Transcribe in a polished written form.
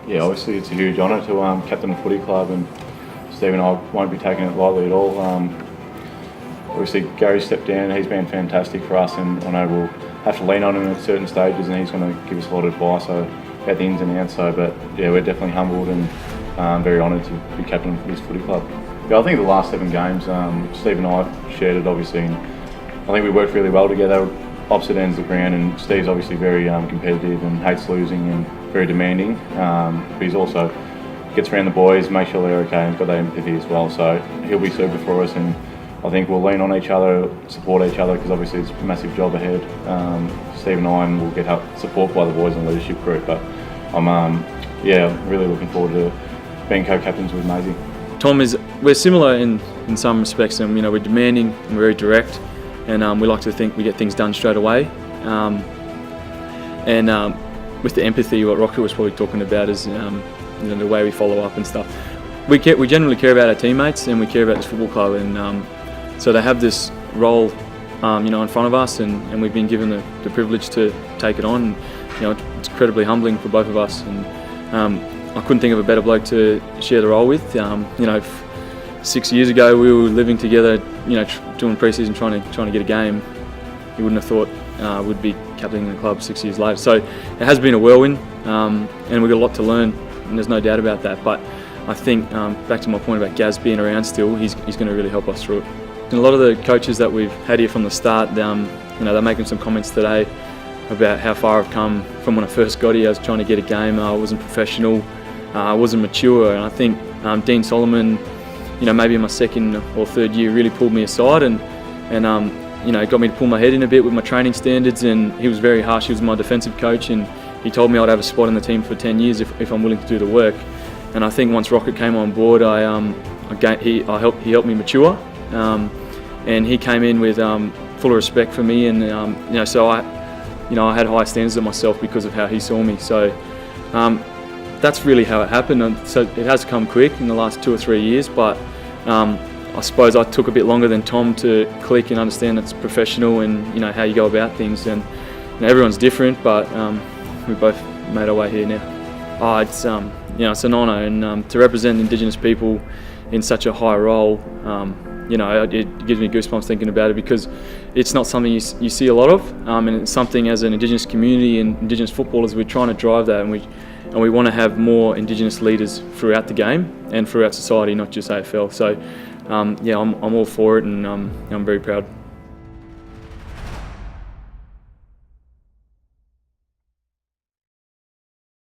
Yeah, obviously it's a huge honour to captain a footy club, and Steve and I won't be taking it lightly at all. Obviously Gary stepped down, he's been fantastic for us, and I know we'll have to lean on him at certain stages, and he's going to give us a lot of advice about the ins and outs. But yeah, we're definitely humbled and very honoured to be captain for this footy club. Yeah, I think the last 7 games, Steve and I shared it obviously, and I think we worked really well together, opposite ends of the ground, and Steve's obviously very competitive and hates losing and very demanding, but he's also gets around the boys, make sure they're okay, and he's got that empathy as well. So he'll be super for us, and I think we'll lean on each other, support each other, because obviously it's a massive job ahead. Steve and I will get help, support by the boys in the leadership group, but I'm really looking forward to being co-captains with Maisie. Tom we're similar in some respects, and we're demanding and we're very direct, and we like to think we get things done straight away. With the empathy, what Rocket was probably talking about is the way we follow up and stuff. We generally care about our teammates, and we care about this football club, and so they have this role in front of us, and we've been given the privilege to take it on. It's incredibly humbling for both of us, and I couldn't think of a better bloke to share the role with. 6 years ago we were living together, doing pre-season, trying to get a game. You wouldn't have thought we'd be captaining the club 6 years later. So it has been a whirlwind, and we've got a lot to learn, and there's no doubt about that. But I think, back to my point about Gaz being around still, he's going to really help us through it. And a lot of the coaches that we've had here from the start, they're making some comments today about how far I've come from when I first got here. I was trying to get a game, I wasn't professional, I wasn't mature, and I think Dean Solomon, maybe in my second or third year, really pulled me aside and got me to pull my head in a bit with my training standards, and he was very harsh. He was my defensive coach, and he told me I'd have a spot in the team for 10 years if I'm willing to do the work. And I think once Rocket came on board, he helped me mature, and he came in with full of respect for me, and so I had high standards of myself because of how he saw me. So that's really how it happened. And so it has come quick in the last 2 or 3 years, but I suppose I took a bit longer than Tom to click and understand it's professional and how you go about things. And everyone's different, but we both made our way here now. It's it's an honour, and to represent Indigenous people in such a high role, it gives me goosebumps thinking about it, because it's not something you see a lot of, and it's something as an Indigenous community and Indigenous footballers we're trying to drive that, and we want to have more Indigenous leaders throughout the game and throughout society, not just AFL. So I'm all for it, and I'm very proud.